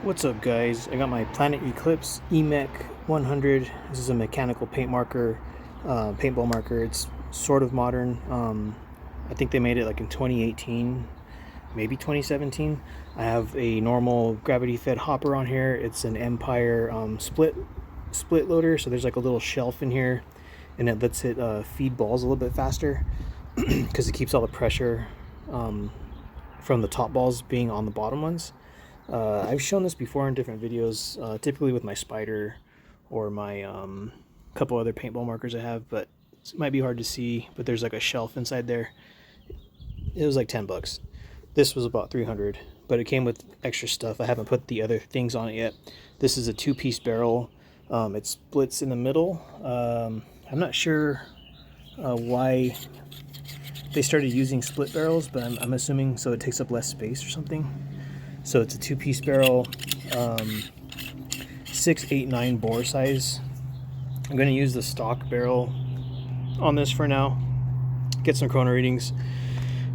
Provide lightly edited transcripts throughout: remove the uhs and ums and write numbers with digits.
What's up, guys? I got my Planet Eclipse EMEK 100. This is a mechanical paint marker, paintball marker. It's sort of modern. I think they made it like in 2018, maybe 2017. I have a normal gravity-fed hopper on here. It's an Empire split loader, so there's like a little shelf in here, and it lets it feed balls a little bit faster because it keeps all the pressure from the top balls being on the bottom ones. I've shown this before in different videos, typically with my spider or my couple other paintball markers I have, but it might be hard to see, but there's like a shelf inside there. It was like 10 bucks. This was about 300, but it came with extra stuff. I haven't put the other things on it yet. This is a 2-piece barrel. It splits in the middle. I'm not sure why they started using split barrels, but I'm assuming so it takes up less space or something. So it's a 2-piece barrel, 6, 8, 9 bore size. I'm going to use the stock barrel on this for now. Get some Chrono readings.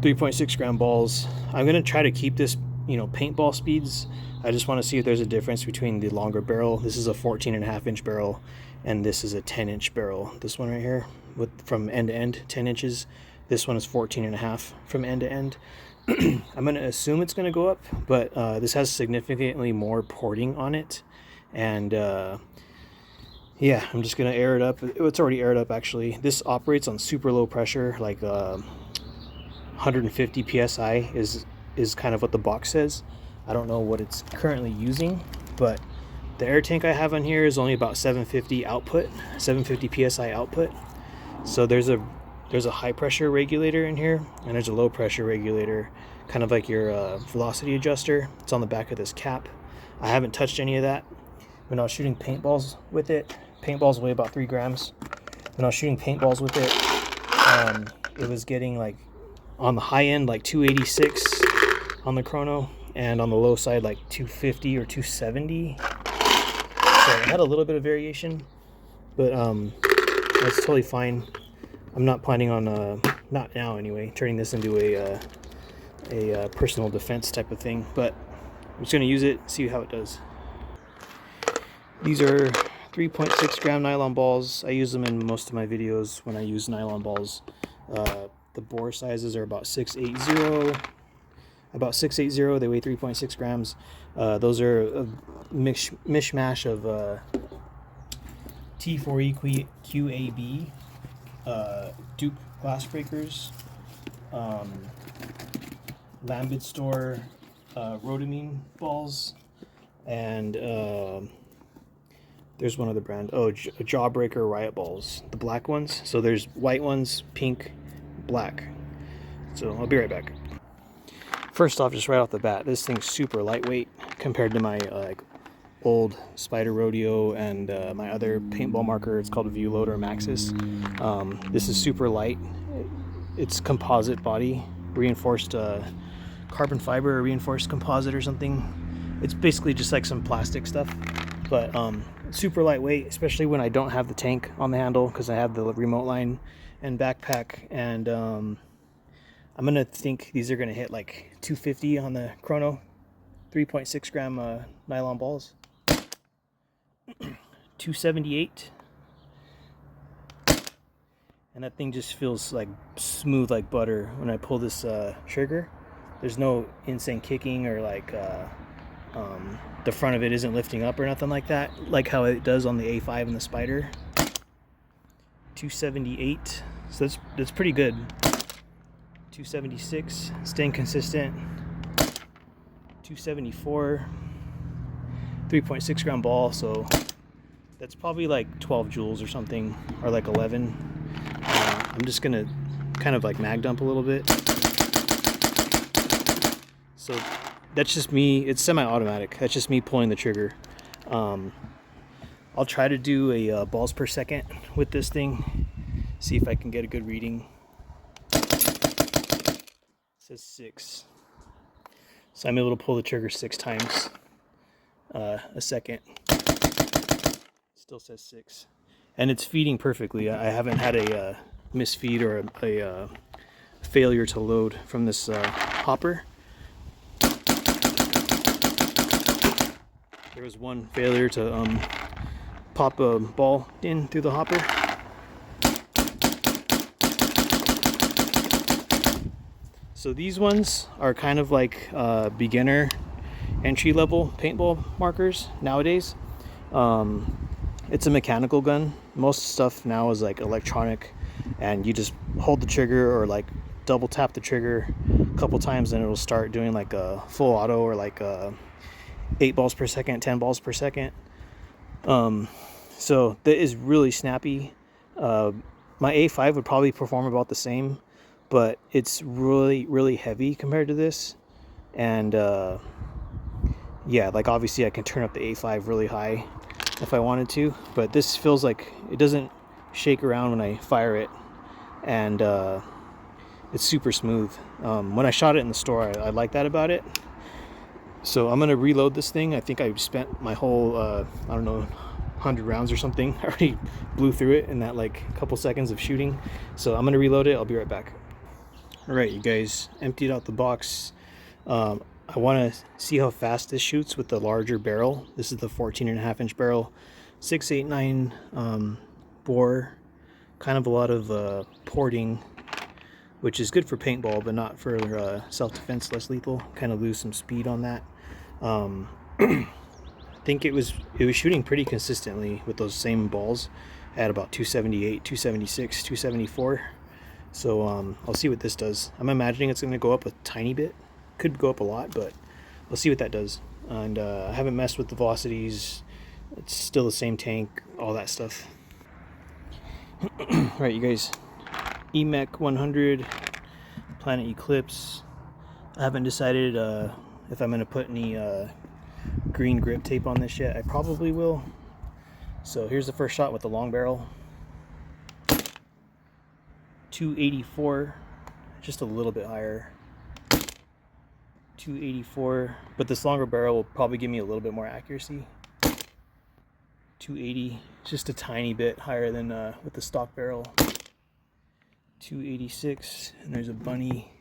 3.6 gram balls. I'm going to try to keep this, paintball speeds. I just want to see if there's a difference between the longer barrel. This is a 14.5-inch barrel, and this is a 10-inch barrel. This one right here, from end to end, 10 inches. This one is 14.5 from end to end. I'm going to assume it's going to go up, but this has significantly more porting on it. And yeah, I'm just going to air it up. It's already aired up, actually. This operates on super low pressure, like 150 psi is kind of what the box says. I don't know what it's currently using, but the air tank I have on here is only about 750 output, 750 psi output. So there's a high pressure regulator in here, and there's a low pressure regulator, kind of like your velocity adjuster. It's on the back of this cap. I haven't touched any of that. When I was shooting paintballs with it, paintballs weigh about 3 grams. When I was shooting paintballs with it, it was getting like on the high end like 286 on the Chrono, and on the low side like 250 or 270. So it had a little bit of variation, but that's totally fine. I'm not planning on, not now anyway, turning this into a personal defense type of thing, but I'm just going to use it, see how it does. These are 3.6 gram nylon balls. I use them in most of my videos when I use nylon balls. The bore sizes are about 680. They weigh 3.6 grams. Those are a mishmash of T4E QAB. Duke glass breakers, Lambid Store rhodamine balls, and there's one other brand. Oh, Jawbreaker riot balls, the black ones. So there's white ones, pink, black. So I'll be right back. First off, just right off the bat, this thing's super lightweight compared to my old Spider Rodeo and my other paintball marker. It's called a View Loader Maxis. This is super light. It's composite body, reinforced carbon fiber or reinforced composite or something. It's basically just like some plastic stuff, but super lightweight, especially when I don't have the tank on the handle, because I have the remote line and backpack. And I'm gonna think these are gonna hit like 250 on the Chrono. 3.6 gram nylon balls. 278, and that thing just feels like smooth like butter when I pull this trigger. There's no insane kicking or like the front of it isn't lifting up or nothing like that, like how it does on the A5 and the Spider. 278, so that's pretty good. 276, staying consistent. 274, 3.6 gram ball, so that's probably like 12 joules or something, or like 11. I'm just gonna kind of like mag dump a little bit. So that's just me. It's semi-automatic. That's just me pulling the trigger. I'll try to do a balls per second with this thing, see if I can get a good reading. It says 6. So I'm able to pull the trigger 6 times a second. Still says 6. And it's feeding perfectly. I haven't had a misfeed or a failure to load from this hopper. There was one failure to pop a ball in through the hopper. So these ones are kind of like beginner entry level paintball markers nowadays. It's a mechanical gun. Most stuff now is like electronic, and you just hold the trigger or like double tap the trigger a couple times and it'll start doing like a full auto, or like 8 balls per second, 10 balls per second. So that is really snappy. My A5 would probably perform about the same, but it's really heavy compared to this. And yeah, like obviously I can turn up the A5 really high if I wanted to, but this feels like it doesn't shake around when I fire it, and it's super smooth. When I shot it in the store, I like that about it. So I'm gonna reload this thing. I think I spent my whole I don't know, 100 rounds or something. I already blew through it in that like couple seconds of shooting. So I'm gonna reload it. I'll be right back. All right, you guys, emptied out the box. I want to see how fast this shoots with the larger barrel. This is the 14.5-inch barrel, 689 bore. Kind of a lot of porting, which is good for paintball, but not for self-defense, less lethal. Kind of lose some speed on that. I think it was shooting pretty consistently with those same balls at about 278, 276, 274. So I'll see what this does. I'm imagining it's going to go up a tiny bit. Could go up a lot, but we'll see what that does. And I haven't messed with the velocities. It's still the same tank, all that stuff. All right, you guys. EMEK 100 Planet Eclipse. I haven't decided if I'm going to put any green grip tape on this yet. I probably will. So here's the first shot with the long barrel. 284, just a little bit higher. 284, but this longer barrel will probably give me a little bit more accuracy. 280, just a tiny bit higher than with the stock barrel. 286, and there's a bunny.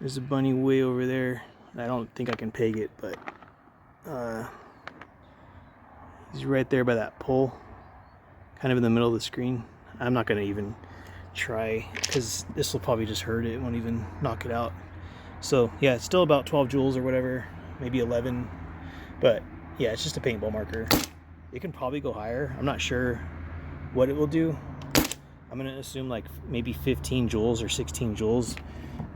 There's a bunny way over there. I don't think I can peg it, but he's right there by that pole, kind of in the middle of the screen. I'm not gonna even try because this will probably just hurt it. It won't even knock it out. So yeah, it's still about 12 joules or whatever, maybe 11, but yeah, it's just a paintball marker. It can probably go higher. I'm not sure what it will do. I'm gonna assume like maybe 15 joules or 16 joules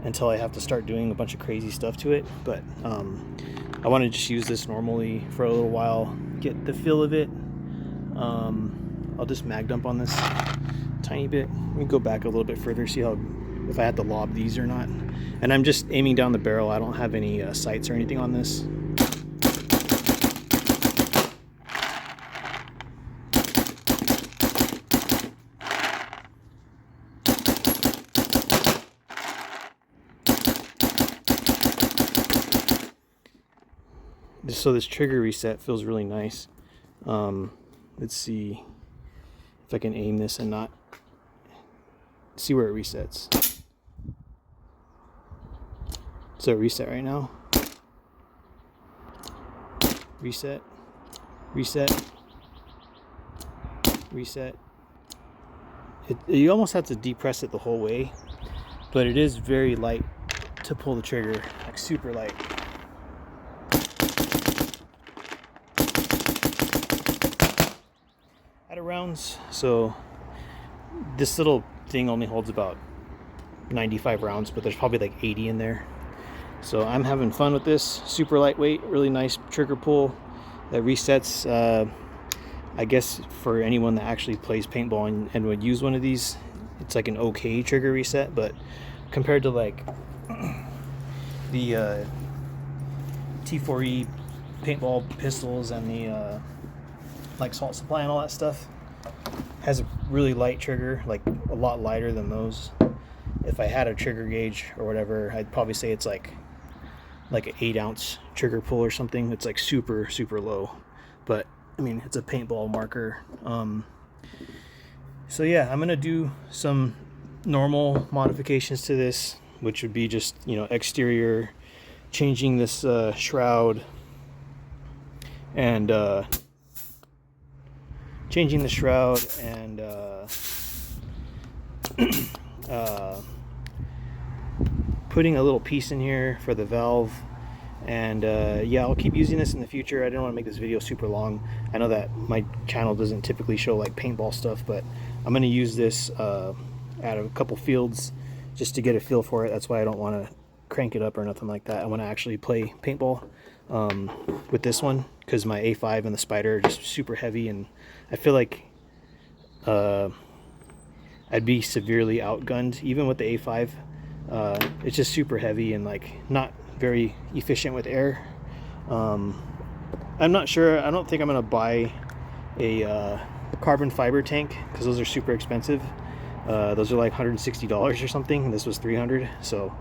until I have to start doing a bunch of crazy stuff to it. But I want to just use this normally for a little while, get the feel of it. I'll just mag dump on this tiny bit. Let me go back a little bit further, see how, if I had to lob these or not. And I'm just aiming down the barrel. I don't have any sights or anything on this. So this trigger reset feels really nice. Let's see if I can aim this and not see where it resets. So reset right now. Reset. Reset. Reset. You almost have to depress it the whole way, but it is very light to pull the trigger, like super light. Out of rounds, so this little thing only holds about 95 rounds, but there's probably like 80 in there. So I'm having fun with this. Super lightweight, really nice trigger pull that resets. I guess for anyone that actually plays paintball and would use one of these, it's like an okay trigger reset, but compared to like the T4E paintball pistols and the like Salt Supply and all that stuff, has a really light trigger, like a lot lighter than those. If I had a trigger gauge or whatever, I'd probably say it's like an 8-ounce trigger pull or something. It's like super low, but I mean, it's a paintball marker. So yeah, I'm gonna do some normal modifications to this, which would be just, you know, exterior, changing this shroud, and changing the shroud, and putting a little piece in here for the valve. And yeah, I'll keep using this in the future. I didn't want to make this video super long. I know that my channel doesn't typically show like paintball stuff, but I'm going to use this at a couple fields just to get a feel for it. That's why I don't want to crank it up or nothing like that. I want to actually play paintball with this one, because my A5 and the Spider are just super heavy, and I feel like I'd be severely outgunned even with the A5. It's just super heavy and like not very efficient with air. I'm not sure. I don't think I'm gonna buy a carbon fiber tank, because those are super expensive. Those are like $160 or something. This was $300. So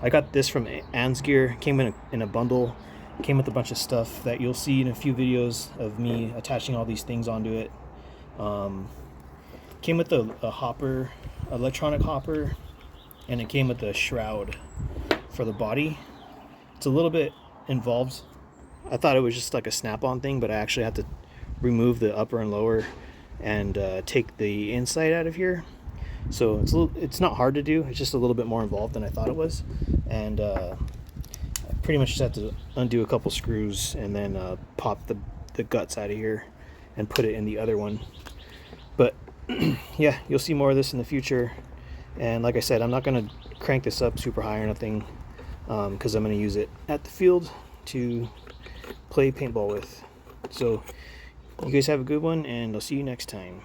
I got this from Ansgear. Came in a bundle. Came with a bunch of stuff that you'll see in a few videos of me attaching all these things onto it. Came with a hopper, electronic hopper, and it came with a shroud for the body. It's a little bit involved. I thought it was just like a snap-on thing, but I actually have to remove the upper and lower and take the inside out of here. So it's not hard to do. It's just a little bit more involved than I thought it was. And I pretty much just have to undo a couple screws and then pop the guts out of here and put it in the other one. But yeah, you'll see more of this in the future. And like I said, I'm not going to crank this up super high or nothing, because I'm going to use it at the field to play paintball with. So you guys have a good one, and I'll see you next time.